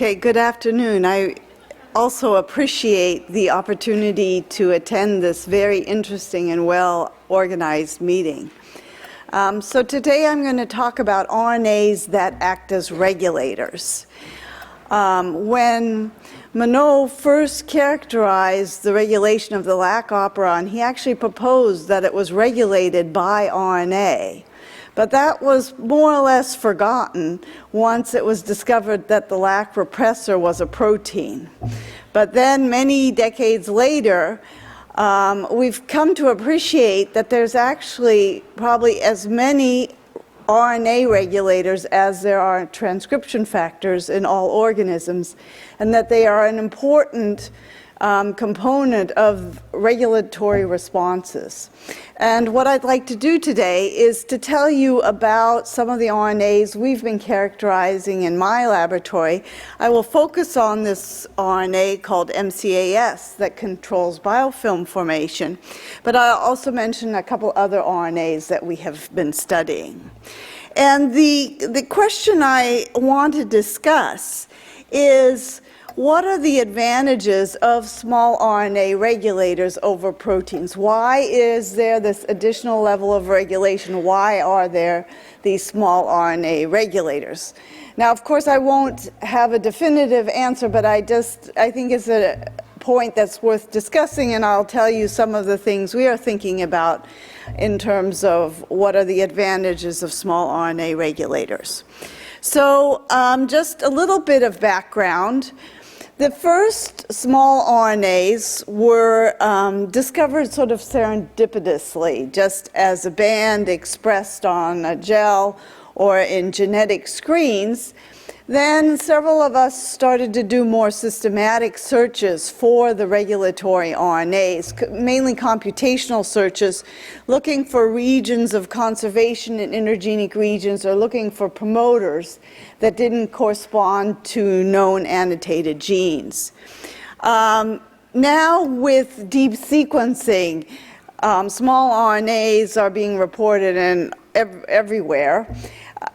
Okay, good afternoon. I also appreciate the opportunity to attend this very interesting and well-organized meeting. So today I'm going to talk about RNAs that act as regulators. When Monod first characterized the regulation of the lac operon, he actually proposed that it was regulated by RNA. But that was more or less forgotten once it was discovered that the lac repressor was a protein. But then many decades later, we've come to appreciate that there's actually probably as many RNA regulators as there are transcription factors in all organisms, and that they are an important component of regulatory responses. And what I'd like to do today is to tell you about some of the RNAs we've been characterizing in my laboratory. I will focus on this RNA called McaS that controls biofilm formation, but I'll also mention a couple other RNAs that we have been studying. And the question I want to discuss is, what are the advantages of small RNA regulators over proteins? Why is there this additional level of regulation? Why are there these small RNA regulators? Now, of course, I won't have a definitive answer, but I think it's a point that's worth discussing, and I'll tell you some of the things we are thinking about in terms of what are the advantages of small RNA regulators. So just a little bit of background. The first small RNAs were discovered sort of serendipitously, just as a band expressed on a gel or in genetic screens. Then several of us started to do more systematic searches for the regulatory RNAs, mainly computational searches, looking for regions of conservation in intergenic regions or looking for promoters that didn't correspond to known annotated genes. Now with deep sequencing, small RNAs are being reported everywhere.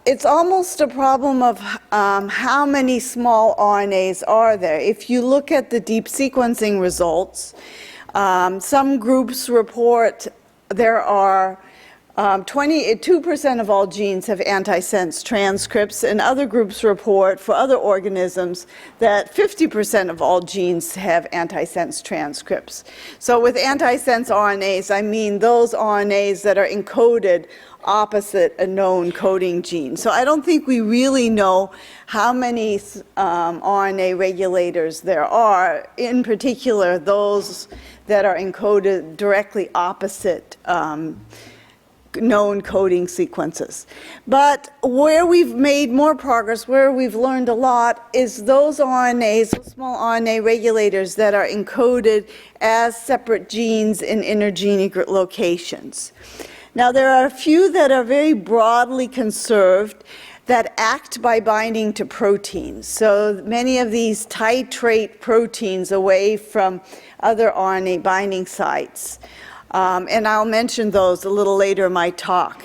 It's almost a problem of how many small RNAs are there. If you look at the deep sequencing results, some groups report there are 22% of all genes have antisense transcripts, and other groups report for other organisms that 50% of all genes have antisense transcripts. So with antisense RNAs, I mean those RNAs that are encoded opposite a known coding gene. So I don't think we really know how many RNA regulators there are, in particular those that are encoded directly opposite known coding sequences. But where we've made more progress, where we've learned a lot, is those RNAs, those small RNA regulators that are encoded as separate genes in intergenic locations. Now, there are a few that are very broadly conserved that act by binding to proteins. So many of these titrate proteins away from other RNA binding sites. And I'll mention those a little later in my talk.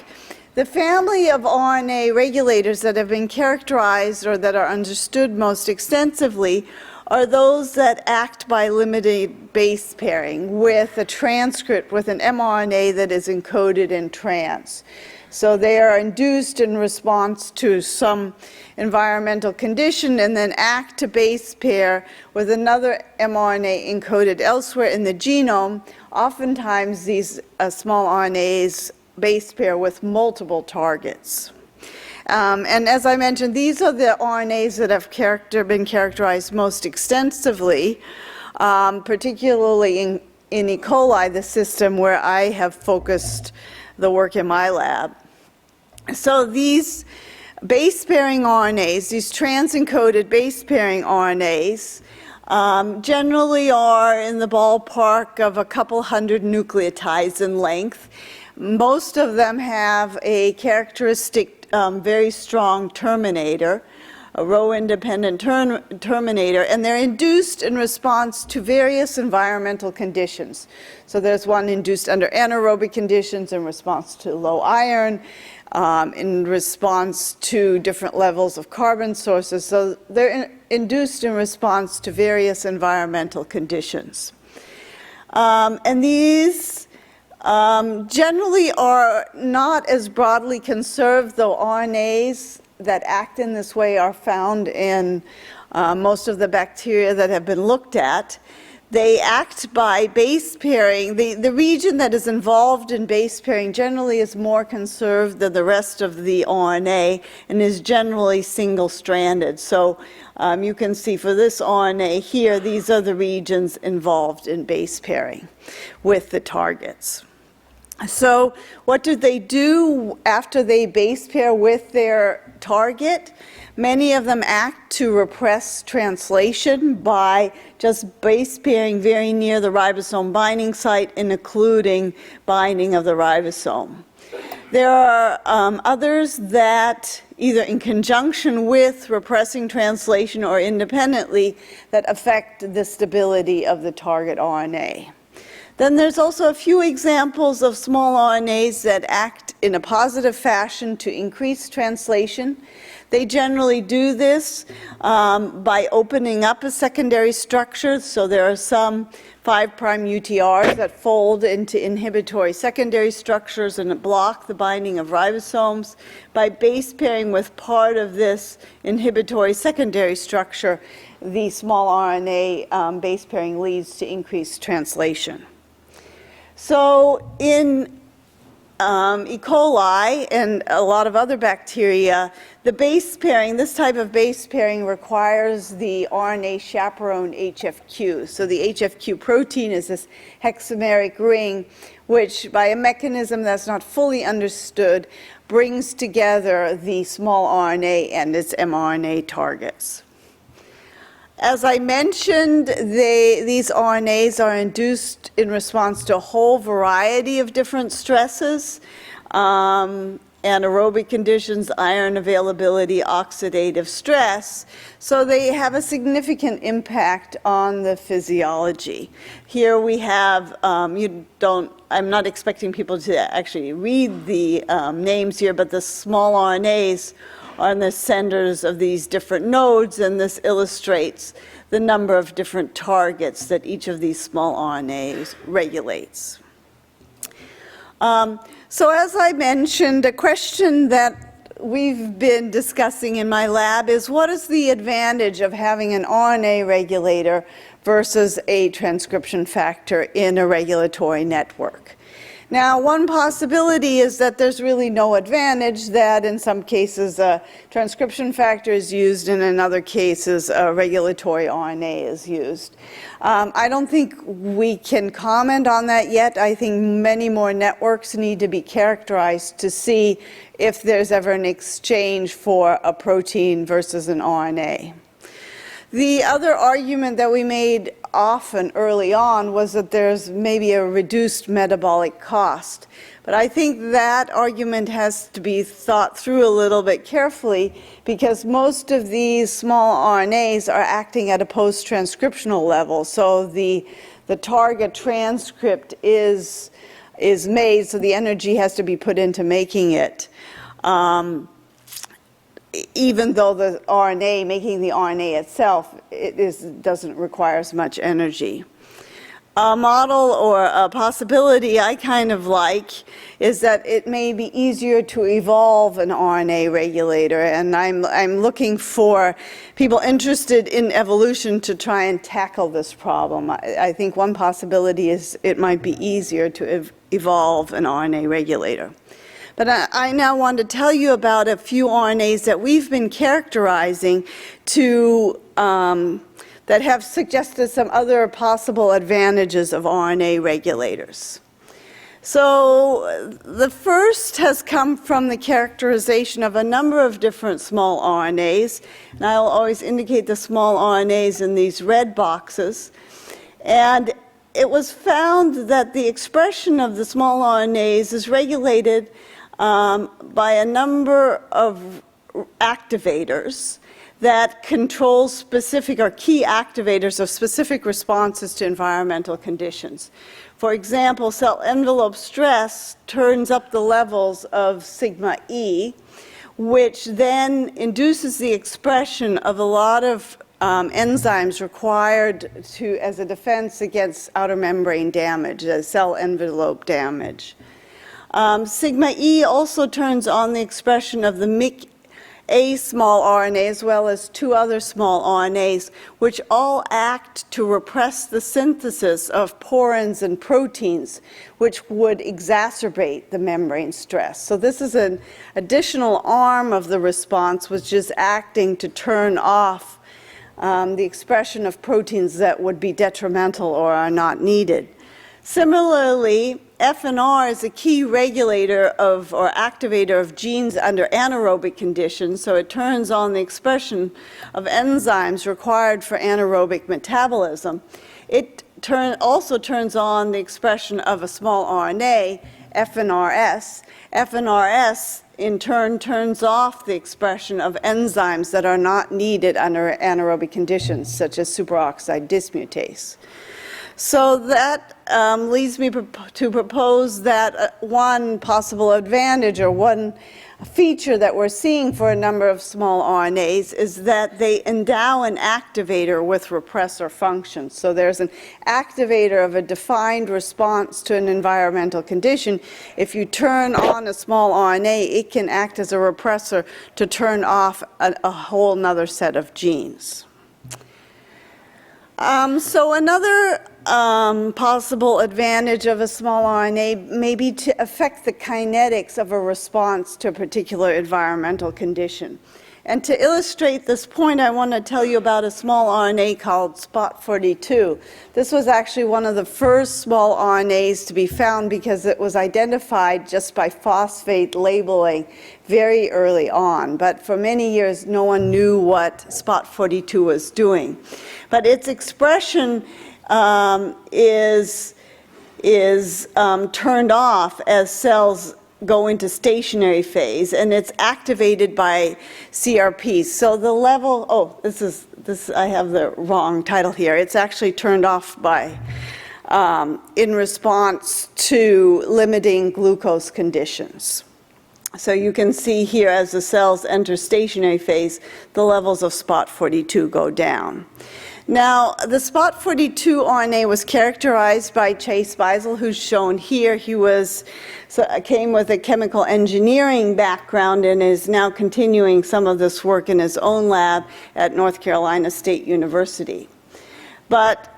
The family of RNA regulators that have been characterized or that are understood most extensively are those that act by limited base pairing with a transcript with an mRNA that is encoded in trans. So they are induced in response to some environmental condition and then act to base pair with another mRNA encoded elsewhere in the genome. Oftentimes these small RNAs base pair with multiple targets. And as I mentioned, these are the RNAs that have been characterized most extensively, particularly in E. coli, the system where I have focused the work in my lab. So these base pairing RNAs, these trans-encoded base pairing RNAs, generally are in the ballpark of a couple hundred nucleotides in length. Most of them have a characteristic very strong terminator, a row-independent terminator, and they're induced in response to various environmental conditions. So there's one induced under anaerobic conditions in response to low iron, in response to different levels of carbon sources. So they're induced in response to various environmental conditions. And these generally are not as broadly conserved, though RNAs that act in this way are found in most of the bacteria that have been looked at. They act by base pairing. The region that is involved in base pairing generally is more conserved than the rest of the RNA and is generally single-stranded. So you can see for this RNA here, these are the regions involved in base pairing with the targets. So what do they do after they base pair with their target? Many of them act to repress translation by just base pairing very near the ribosome binding site and occluding binding of the ribosome. There are others that, either in conjunction with repressing translation or independently, that affect the stability of the target RNA. Then there's also a few examples of small RNAs that act in a positive fashion to increase translation. They generally do this by opening up a secondary structure. So there are some 5' UTRs that fold into inhibitory secondary structures and block the binding of ribosomes. By base pairing with part of this inhibitory secondary structure, the small RNA base pairing leads to increased translation. So in E. coli and a lot of other bacteria, the base pairing, this type of base pairing requires the RNA chaperone HFQ. So the HFQ protein is this hexameric ring, which by a mechanism that's not fully understood, brings together the small RNA and its mRNA targets. As I mentioned, these RNAs are induced in response to a whole variety of different stresses, anaerobic conditions, iron availability, oxidative stress. So they have a significant impact on the physiology. Here we have, I'm not expecting people to actually read the names here, but the small RNAs on the centers of these different nodes, and this illustrates the number of different targets that each of these small RNAs regulates. So as I mentioned, a question that we've been discussing in my lab is, what is the advantage of having an RNA regulator versus a transcription factor in a regulatory network? Now, one possibility is that there's really no advantage, that in some cases a transcription factor is used and in other cases a regulatory RNA is used. I don't think we can comment on that yet. I think many more networks need to be characterized to see if there's ever an exchange for a protein versus an RNA. The other argument that we made often early on was that there's maybe a reduced metabolic cost. But I think that argument has to be thought through a little bit carefully, because most of these small RNAs are acting at a post-transcriptional level. So the target transcript is made, so the energy has to be put into making it. Even though the RNA, making the RNA itself, doesn't require as much energy. A model or a possibility I kind of like is that it may be easier to evolve an RNA regulator, and I'm looking for people interested in evolution to try and tackle this problem. I think one possibility is it might be easier to evolve an RNA regulator. But I now want to tell you about a few RNAs that we've been characterizing that have suggested some other possible advantages of RNA regulators. So the first has come from the characterization of a number of different small RNAs, and I'll always indicate the small RNAs in these red boxes. And it was found that the expression of the small RNAs is regulated by a number of activators that control specific or key activators of specific responses to environmental conditions. For example, cell envelope stress turns up the levels of sigma E, which then induces the expression of a lot of enzymes required as a defense against outer membrane damage, cell envelope damage. Sigma E also turns on the expression of the McaS small RNA as well as two other small RNAs, which all act to repress the synthesis of porins and proteins, which would exacerbate the membrane stress. So this is an additional arm of the response, which is acting to turn off the expression of proteins that would be detrimental or are not needed. Similarly, FNR is a key regulator of or activator of genes under anaerobic conditions, so it turns on the expression of enzymes required for anaerobic metabolism. It also turns on the expression of a small RNA, FNRS. FNRS, in turn, turns off the expression of enzymes that are not needed under anaerobic conditions, such as superoxide dismutase. So that leads me to propose that one possible advantage or one feature that we're seeing for a number of small RNAs is that they endow an activator with repressor functions. So there's an activator of a defined response to an environmental condition. If you turn on a small RNA, it can act as a repressor to turn off a whole nother set of genes. So another possible advantage of a small RNA may be to affect the kinetics of a response to a particular environmental condition. And to illustrate this point, I want to tell you about a small RNA called Spot42. This was actually one of the first small RNAs to be found because it was identified just by phosphate labeling very early on. But for many years, no one knew what Spot42 was doing. But its expression is turned off as cells go into stationary phase, and it's activated by CRP. So the level, I have the wrong title here. It's actually turned off by, in response to limiting glucose conditions. So you can see here as the cells enter stationary phase, the levels of Spot42 go down. Now, the Spot42 RNA was characterized by Chase Beisel, who's shown here. He came with a chemical engineering background and is now continuing some of this work in his own lab at North Carolina State University. But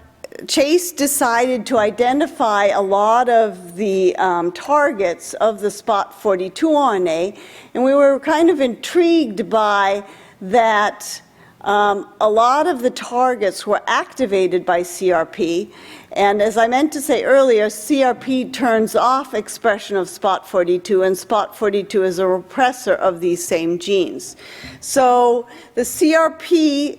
Chase decided to identify a lot of the targets of the Spot42 RNA, and we were kind of intrigued by that. A lot of the targets were activated by CRP, and as I meant to say earlier, CRP turns off expression of Spot42, and Spot42 is a repressor of these same genes. So the CRP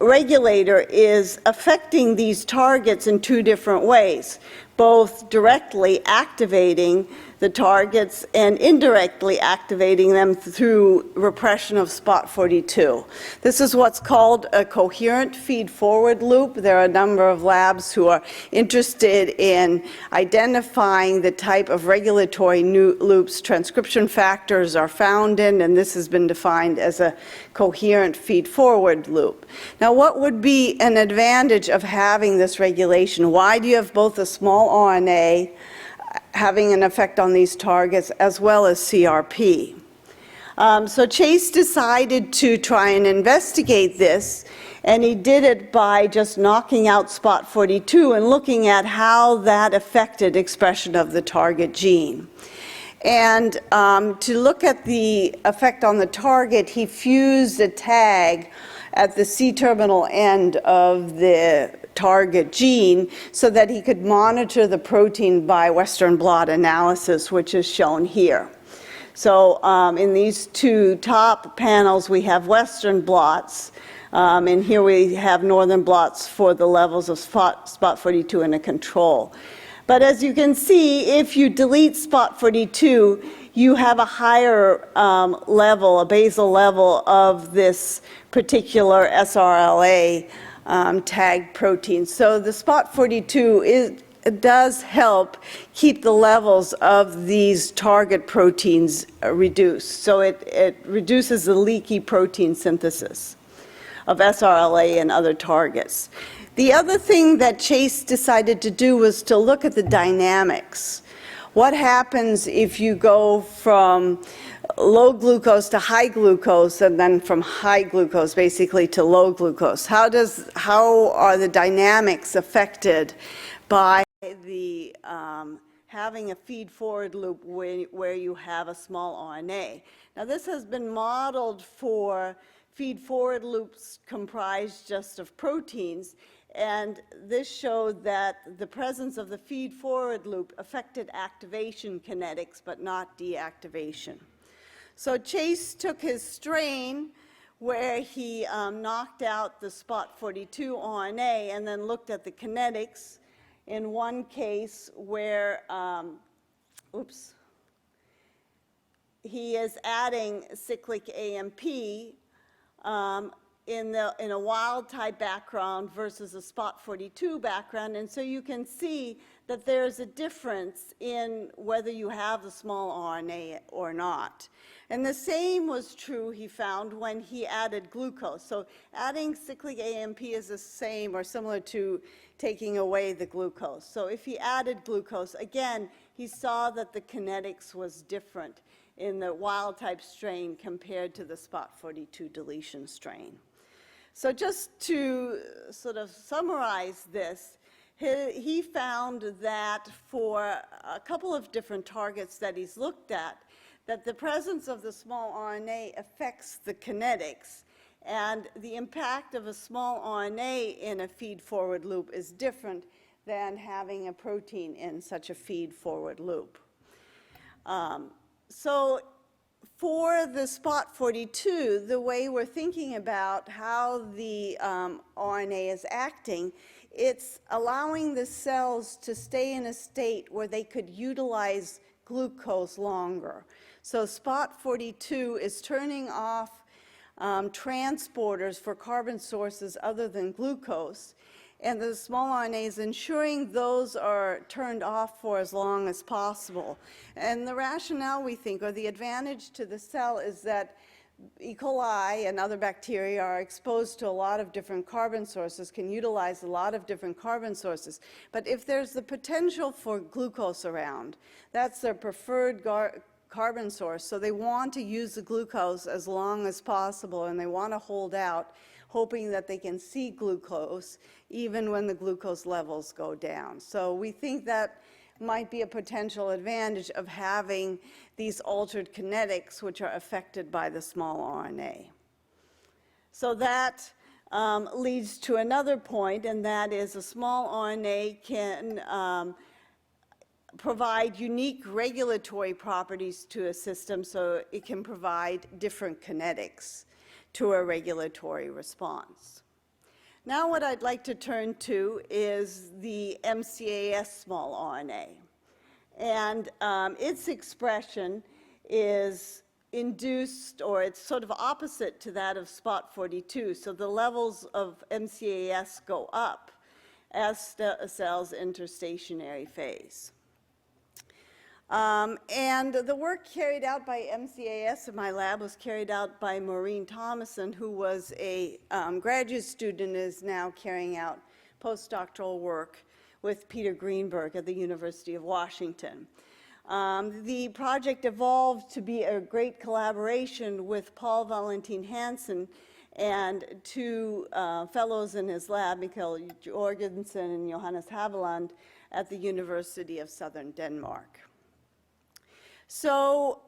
regulator is affecting these targets in two different ways, both directly activating the targets and indirectly activating them through repression of Spot42. This is what's called a coherent feed-forward loop. There are a number of labs who are interested in identifying the type of regulatory loops transcription factors are found in, and this has been defined as a coherent feed-forward loop. Now, what would be an advantage of having this regulation? Why do you have both a small RNA having an effect on these targets as well as CRP? So Chase decided to try and investigate this, and he did it by just knocking out Spot42 and looking at how that affected expression of the target gene. And to look at the effect on the target, he fused a tag at the C-terminal end of the target gene so that he could monitor the protein by Western blot analysis, which is shown here. So in these two top panels, we have Western blots, and here we have Northern blots for the levels of Spot42 in a control. But as you can see, if you delete Spot42, you have a higher level, a basal level of this particular SRLA tagged protein. So the Spot42 does help keep the levels of these target proteins reduced. So it reduces the leaky protein synthesis. of SRLA and other targets. The other thing that Chase decided to do was to look at the dynamics. What happens if you go from low glucose to high glucose and then from high glucose basically to low glucose? How are the dynamics affected by the having a feed-forward loop where you have a small RNA? Now this has been modeled for feed-forward loops comprised just of proteins, and this showed that the presence of the feed-forward loop affected activation kinetics, but not deactivation. So Chase took his strain where he knocked out the spot 42 RNA and then looked at the kinetics in one case where, he is adding cyclic AMP in a wild-type background versus a spot 42 background. And so you can see that there's a difference in whether you have the small RNA or not. And the same was true, he found, when he added glucose. So adding cyclic AMP is the same or similar to taking away the glucose. So if he added glucose, again, he saw that the kinetics was different in the wild-type strain compared to the spot 42 deletion strain. So just to sort of summarize this, he found that for a couple of different targets that he's looked at, that the presence of the small RNA affects the kinetics, and the impact of a small RNA in a feed-forward loop is different than having a protein in such a feed-forward loop. So for the spot 42, the way we're thinking about how the RNA is acting, it's allowing the cells to stay in a state where they could utilize glucose longer. So spot 42 is turning off transporters for carbon sources other than glucose, and the small RNA is ensuring those are turned off for as long as possible. And the rationale, we think, or the advantage to the cell is that E. coli and other bacteria are exposed to a lot of different carbon sources, can utilize a lot of different carbon sources. But if there's the potential for glucose around, that's their preferred carbon source. So they want to use the glucose as long as possible, and they want to hold out, hoping that they can see glucose even when the glucose levels go down. So we think that might be a potential advantage of having these altered kinetics which are affected by the small RNA. So that leads to another point, and that is a small RNA can provide unique regulatory properties to a system, so it can provide different kinetics to a regulatory response. Now what I'd like to turn to is the McaS small RNA. And its expression is induced, or it's sort of opposite to that of spot 42. So the levels of McaS go up as cells enter stationary phase. And the work carried out by McaS in my lab was carried out by Maureen Thomason, who was a graduate student and is now carrying out postdoctoral work with Peter Greenberg at the University of Washington. The project evolved to be a great collaboration with Paul Valentin Hansen and two fellows in his lab, Mikael Jorgensen and Johannes Haviland, at the University of Southern Denmark. So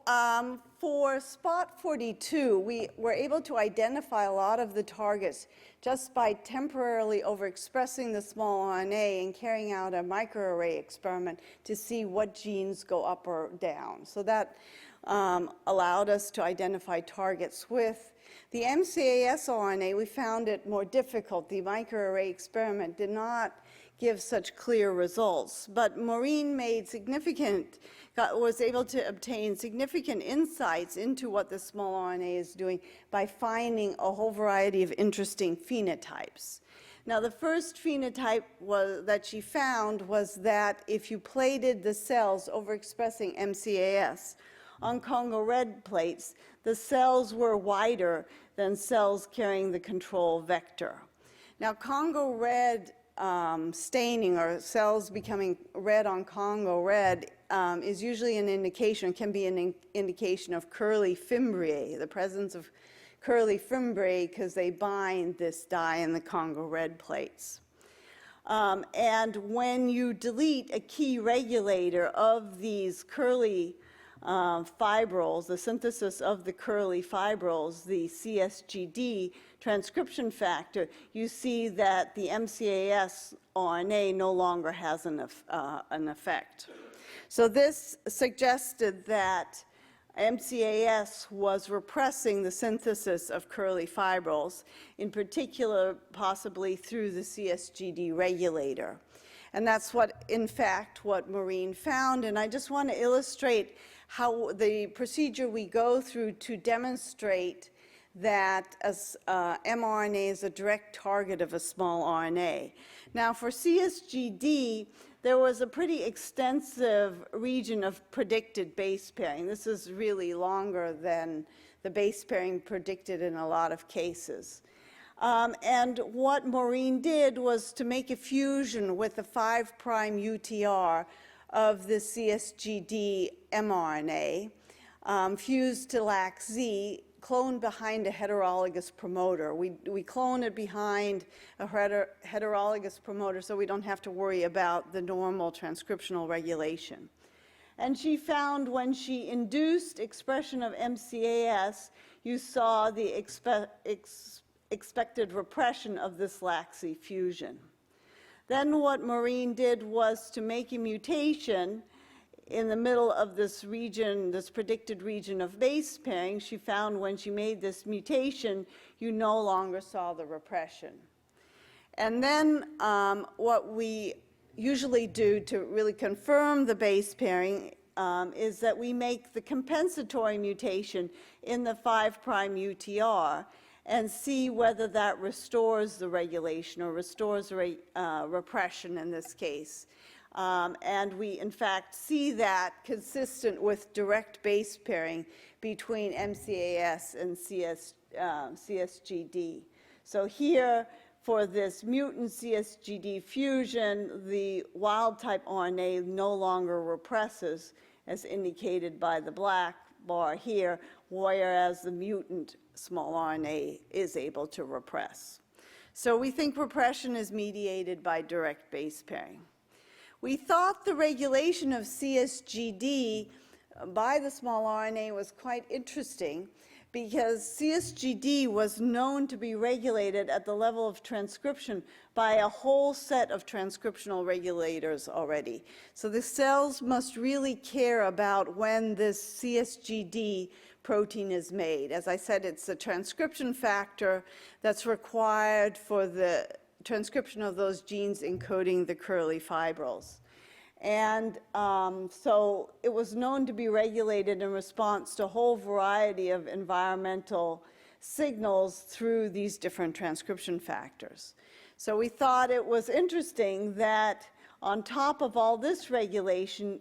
for spot 42, we were able to identify a lot of the targets just by temporarily overexpressing the small RNA and carrying out a microarray experiment to see what genes go up or down. So that allowed us to identify targets. With the McaS RNA, we found it more difficult. The microarray experiment did not give such clear results, but Maureen was able to obtain significant insights into what the small RNA is doing by finding a whole variety of interesting phenotypes. Now, the first phenotype that she found was that if you plated the cells overexpressing McaS on Congo red plates, the cells were wider than cells carrying the control vector. Now, Congo red staining, or cells becoming red on Congo red, is usually an indication, can be an indication of curli fimbriae, the presence of curli fimbriae, because they bind this dye in the Congo red plates. And when you delete a key regulator of these curli fibrils, the synthesis of the curli fibrils, the csgD transcription factor, you see that the McaS RNA no longer has an effect. So this suggested that McaS was repressing the synthesis of curli fibrils, in particular, possibly through the csgD regulator. And that's what, in fact, what Maureen found. And I just want to illustrate how the procedure we go through to demonstrate that mRNA is a direct target of a small RNA. Now, for CsGD, there was a pretty extensive region of predicted base pairing. This is really longer than the base pairing predicted in a lot of cases. And what Maureen did was to make a fusion with the 5' UTR of the CsGD mRNA, fused to LAC-Z, cloned behind a heterologous promoter. We clone it behind a heterologous promoter so we don't have to worry about the normal transcriptional regulation. And she found when she induced expression of McaS, you saw the expected repression of this LAC-Z fusion. Then what Maureen did was to make a mutation in the middle of this region, this predicted region of base pairing. She found when she made this mutation, you no longer saw the repression. And then what we usually do to really confirm the base pairing is that we make the compensatory mutation in the 5' UTR and see whether that restores the regulation or restores repression in this case. And we, in fact, see that consistent with direct base pairing between McaS and CsGD. So here, for this mutant CsGD fusion, the wild-type RNA no longer represses, as indicated by the black bar here, whereas the mutant small RNA is able to repress. So we think repression is mediated by direct base pairing. We thought the regulation of CsGD by the small RNA was quite interesting because CsGD was known to be regulated at the level of transcription by a whole set of transcriptional regulators already. So the cells must really care about when this CsGD protein is made. As I said, it's a transcription factor that's required for the transcription of those genes encoding the curli fibrils. And so it was known to be regulated in response to a whole variety of environmental signals through these different transcription factors. So we thought it was interesting that on top of all this regulation,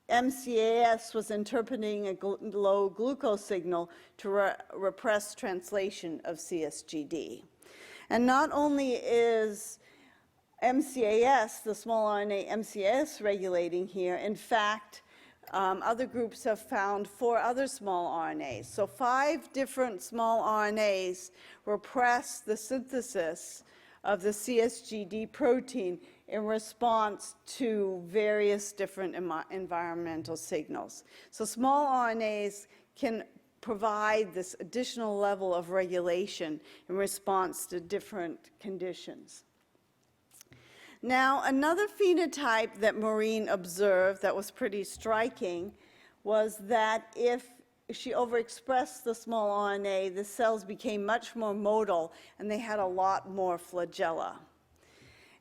McaS was interpreting a low glucose signal to repress translation of CsGD. And not only is McaS, the small RNA McaS regulating here, in fact, other groups have found 4 other small RNAs. So 5 different small RNAs repress the synthesis of the CsGD protein in response to various different environmental signals. So small RNAs can provide this additional level of regulation in response to different conditions. Now, another phenotype that Maureen observed that was pretty striking was that if she overexpressed the small RNA, the cells became much more motile and they had a lot more flagella.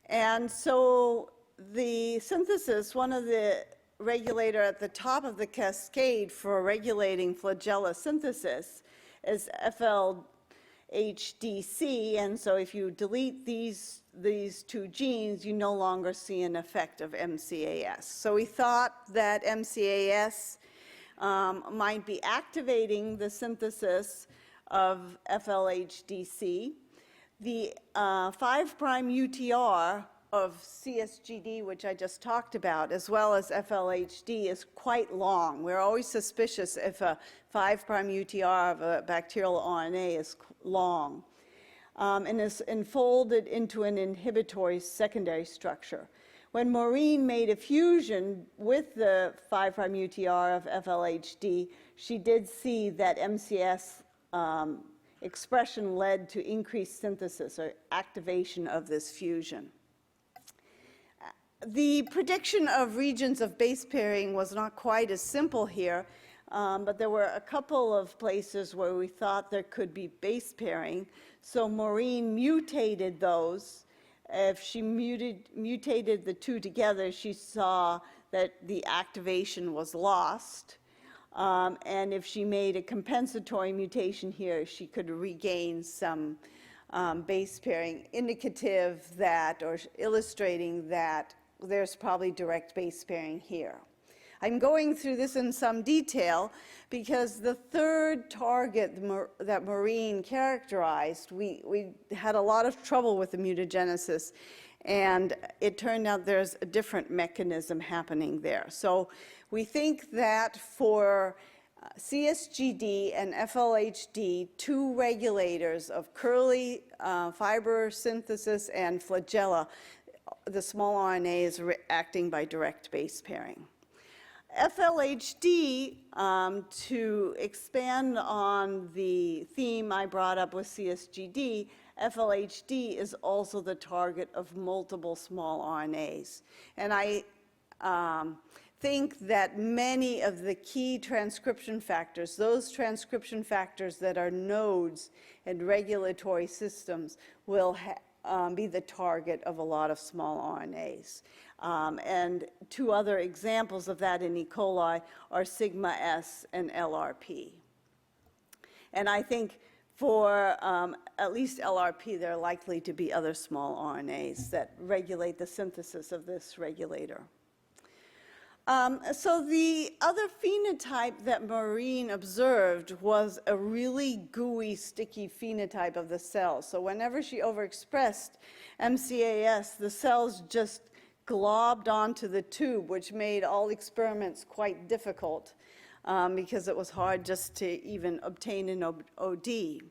And so the synthesis, one of the regulator at the top of the cascade for regulating flagella synthesis is FLHDC, and so if you delete these 2 genes, you no longer see an effect of McaS. So we thought that McaS might be activating the synthesis of FLHDC, the 5' UTR of CSGD, which I just talked about, as well as FLHD, is quite long. We're always suspicious if a 5' UTR of a bacterial RNA is long, and is enfolded into an inhibitory secondary structure. When Maureen made a fusion with the 5' UTR of FLHD, she did see that McaS expression led to increased synthesis or activation of this fusion. The prediction of regions of base pairing was not quite as simple here, but there were a couple of places where we thought there could be base pairing. So Maureen mutated those. If she mutated the two together, she saw that the activation was lost. And if she made a compensatory mutation here, she could regain some base pairing, indicative that, or illustrating that there's probably direct base pairing here. I'm going through this in some detail because the third target that Maureen characterized, we had a lot of trouble with the mutagenesis, and it turned out there's a different mechanism happening there. So we think that for CSGD and FLHD, two regulators of curli, fiber synthesis, and flagella, the small RNA is acting by direct base pairing. FLHD, to expand on the theme I brought up with CSGD, FLHD is also the target of multiple small RNAs. And I think that many of the key transcription factors, those transcription factors that are nodes in regulatory systems, will be the target of a lot of small RNAs. And two other examples of that in E. coli are sigma S and LRP. And I think for at least LRP, there are likely to be other small RNAs that regulate the synthesis of this regulator. So the other phenotype that Maureen observed was a really gooey, sticky phenotype of the cells. So whenever she overexpressed McaS, the cells just globbed onto the tube, which made all experiments quite difficult because it was hard just to even obtain an OD.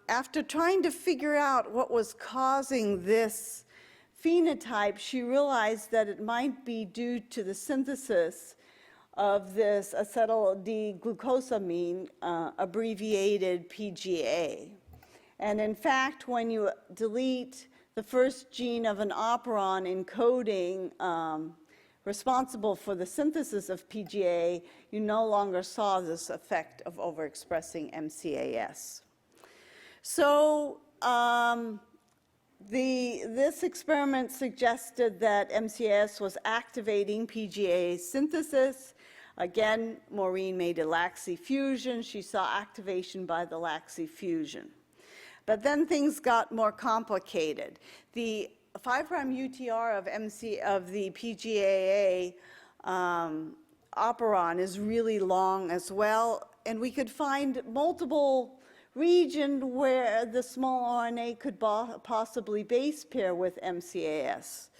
After trying to figure out what was causing this phenotype, she realized that it might be due to the synthesis of this acetyl D-glucosamine, abbreviated PGA. And in fact, when you delete the first gene of an operon encoding responsible for the synthesis of PGA, you no longer saw this effect of overexpressing McaS. So this experiment suggested that McaS was activating PGA synthesis. Again, Maureen made a LacZ fusion. She saw activation by the LacZ fusion. But then things got more complicated. The 5' UTR of the PGA operon is really long as well, and we could find multiple regions where the small RNA could possibly base pair with McaS.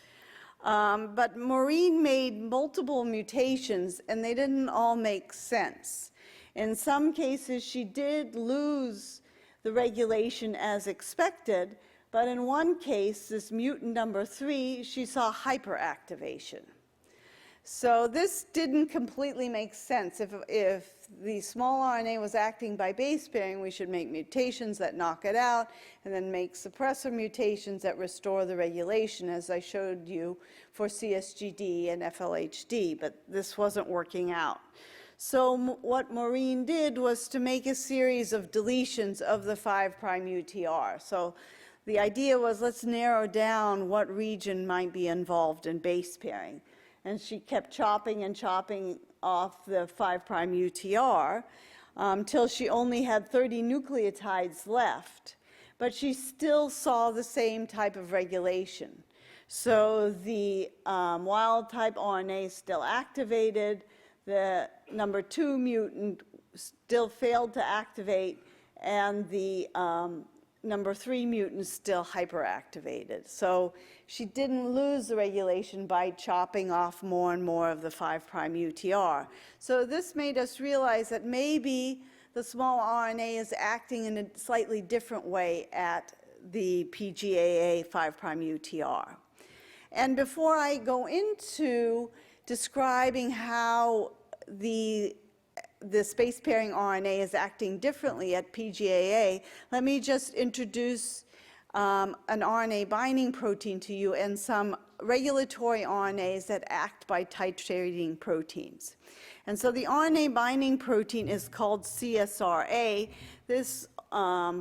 But Maureen made multiple mutations, and they didn't all make sense. In some cases, she did lose the regulation as expected, but in one case, this mutant number 3, she saw hyperactivation. So this didn't completely make sense. If the small RNA was acting by base pairing, we should make mutations that knock it out, and then make suppressor mutations that restore the regulation, as I showed you for CSGD and FLHD, but this wasn't working out. So what Maureen did was to make a series of deletions of the 5' UTR. So the idea was, let's narrow down what region might be involved in base pairing. And she kept chopping and chopping off the 5' UTR until she only had 30 nucleotides left. But she still saw the same type of regulation. So the wild type RNA still activated, the number 2 mutant still failed to activate, and the number 3 mutant still hyperactivated. So she didn't lose the regulation by chopping off more and more of the 5' UTR. So this made us realize that maybe the small RNA is acting in a slightly different way at the PGAA 5' UTR. And before I go into describing how the space pairing RNA is acting differently at PGAA, let me just introduce an RNA binding protein to you and some regulatory RNAs that act by titrating proteins. And so the RNA binding protein is called CsrA. This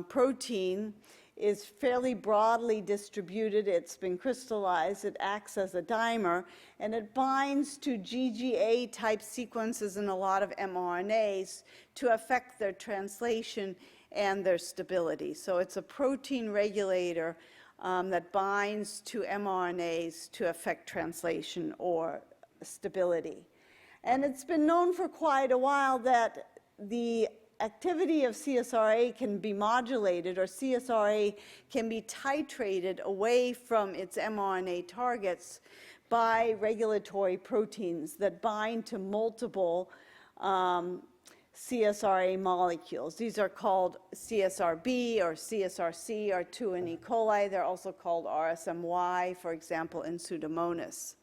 protein is fairly broadly distributed. It's been crystallized. It acts as a dimer, and it binds to GGA-type sequences in a lot of mRNAs to affect their translation and their stability. So it's a protein regulator that binds to mRNAs to affect translation or stability. And it's been known for quite a while that the activity of CsrA can be modulated, or CsrA can be titrated away from its mRNA targets by regulatory proteins that bind to multiple CsrA molecules. These are called CsrB or CsrC, or 2 in E. coli. They're also called RSMY, for example, in Pseudomonas.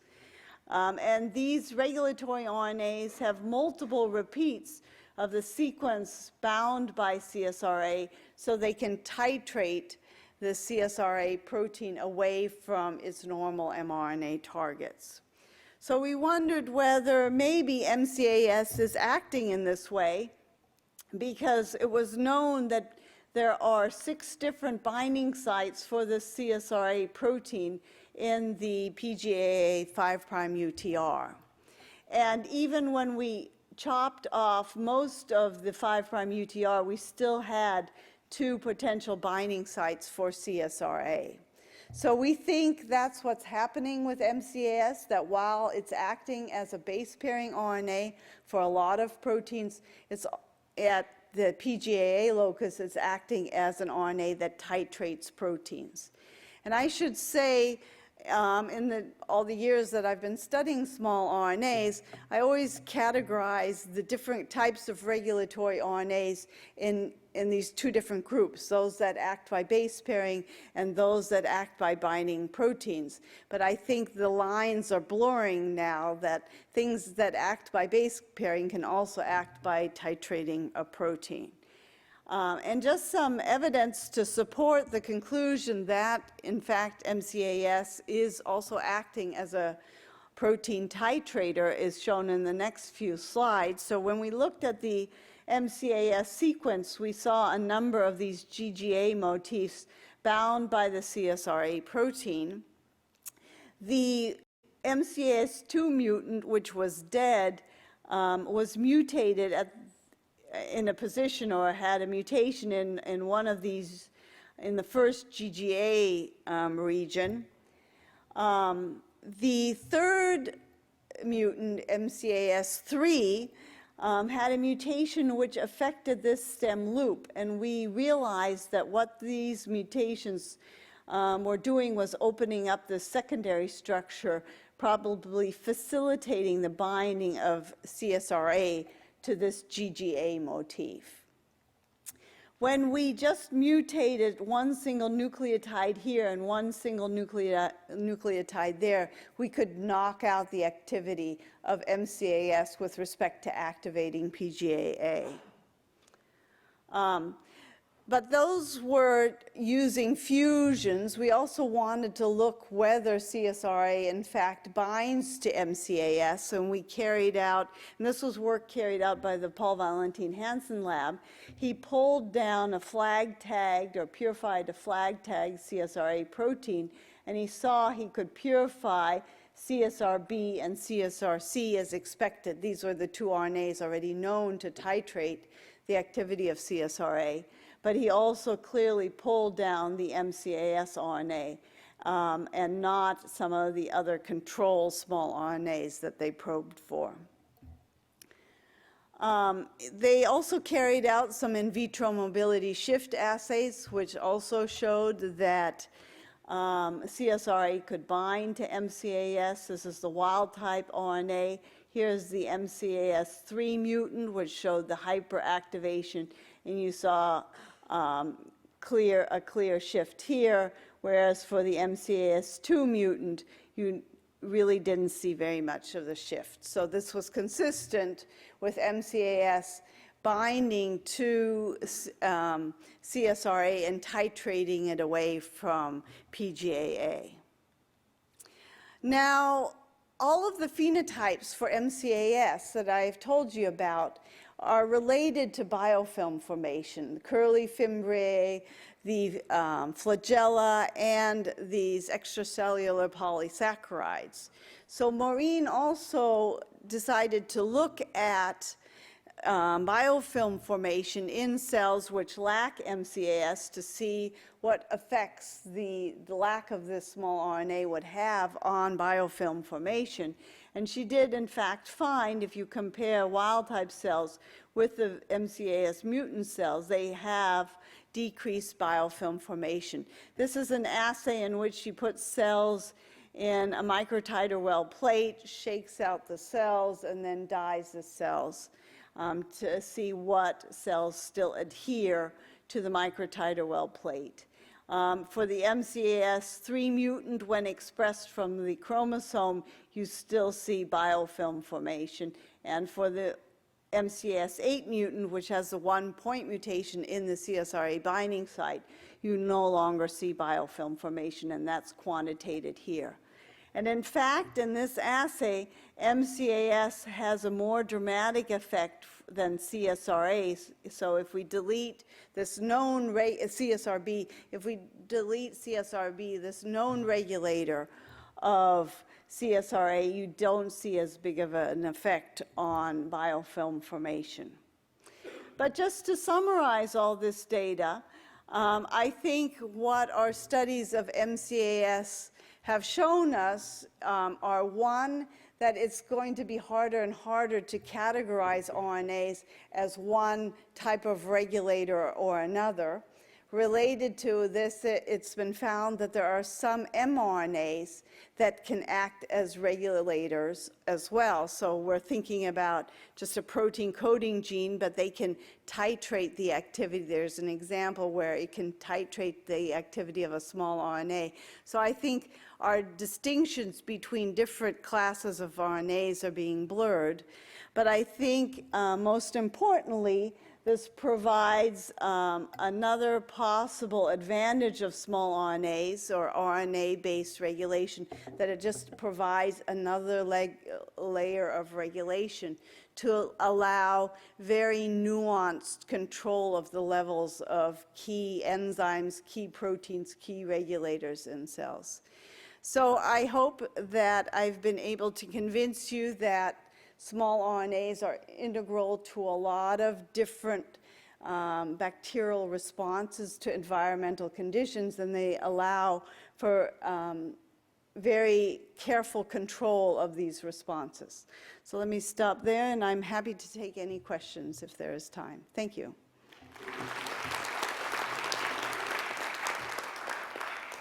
And these regulatory RNAs have multiple repeats of the sequence bound by CsrA, so they can titrate the CsrA protein away from its normal mRNA targets. So we wondered whether maybe McaS is acting in this way, because it was known that there are 6 different binding sites for the CsrA protein in the PGAA 5' UTR. And even when we chopped off most of the 5' UTR, we still had 2 potential binding sites for CsrA. So we think that's what's happening with McaS, that while it's acting as a base pairing RNA for a lot of proteins, it's at the PGAA locus, it's acting as an RNA that titrates proteins. And I should say, in all the years that I've been studying small RNAs, I always categorize the different types of regulatory RNAs in these 2 different groups, those that act by base pairing and those that act by binding proteins. But I think the lines are blurring now, that things that act by base pairing can also act by titrating a protein. And just some evidence to support the conclusion that, in fact, McaS is also acting as a protein titrator is shown in the next few slides. So when we looked at the McaS sequence, we saw a number of these GGA motifs bound by the CsrA protein. The McaS2 mutant, which was dead, was mutated in a position, or had a mutation in one of these, in the first GGA region. The third mutant, McaS3, had a mutation which affected this stem loop, and we realized that what these mutations were doing was opening up the secondary structure, probably facilitating the binding of CsrA to this GGA motif. When we just mutated one single nucleotide here and one single nucleotide there, we could knock out the activity of McaS with respect to activating PGAA. But those were using fusions. We also wanted to look whether CsrA, in fact, binds to McaS, and we carried out, and this was work carried out by the Paul Valentin Hansen lab. He pulled down a flag-tagged or purified a flag-tagged CsrA protein, and he saw he could purify CsrB and CsrC as expected. These were the 2 RNAs already known to titrate the activity of CsrA. But he also clearly pulled down the McaS RNA and not some of the other control small RNAs that they probed for. They also carried out some in vitro mobility shift assays, which also showed that CsrA could bind to McaS. This is the wild-type RNA. Here's the McaS3 mutant, which showed the hyperactivation, and you saw a clear shift here, whereas for the McaS2 mutant, you really didn't see very much of the shift. So this was consistent with McaS binding to CsrA and titrating it away from PGAA. Now, all of the phenotypes for McaS that I've told you about are related to biofilm formation, the curli fimbriae, the flagella, and these extracellular polysaccharides. So Maureen also decided to look at biofilm formation in cells which lack McaS to see what effects the lack of this small RNA would have on biofilm formation. And she did, in fact, find, if you compare wild-type cells with the McaS mutant cells, they have decreased biofilm formation. This is an assay in which she puts cells in a microtiter well plate, shakes out the cells, and then dyes the cells to see what cells still adhere to the microtiter well plate. For the McaS3 mutant, when expressed from the chromosome, you still see biofilm formation. And for the McaS8 mutant, which has the 1 point mutation in the CsrA binding site, you no longer see biofilm formation, and that's quantitated here. And in fact, in this assay, McaS has a more dramatic effect than CsrA. So if we delete this known CsrB, if we delete CsrB, this known regulator of CsrA, you don't see as big of an effect on biofilm formation. But just to summarize all this data, I think what our studies of McaS have shown us are, one, that it's going to be harder and harder to categorize RNAs as one type of regulator or another. Related to this, it's been found that there are some mRNAs that can act as regulators as well. So we're thinking about just a protein coding gene, but they can titrate the activity. There's an example where it can titrate the activity of a small RNA. So I think our distinctions between different classes of RNAs are being blurred. But I think most importantly, this provides another possible advantage of small RNAs or RNA-based regulation, that it just provides another layer of regulation to allow very nuanced control of the levels of key enzymes, key proteins, key regulators in cells. So I hope that I've been able to convince you that small RNAs are integral to a lot of different bacterial responses to environmental conditions, and they allow for very careful control of these responses. So let me stop there, and I'm happy to take any questions if there is time. Thank you.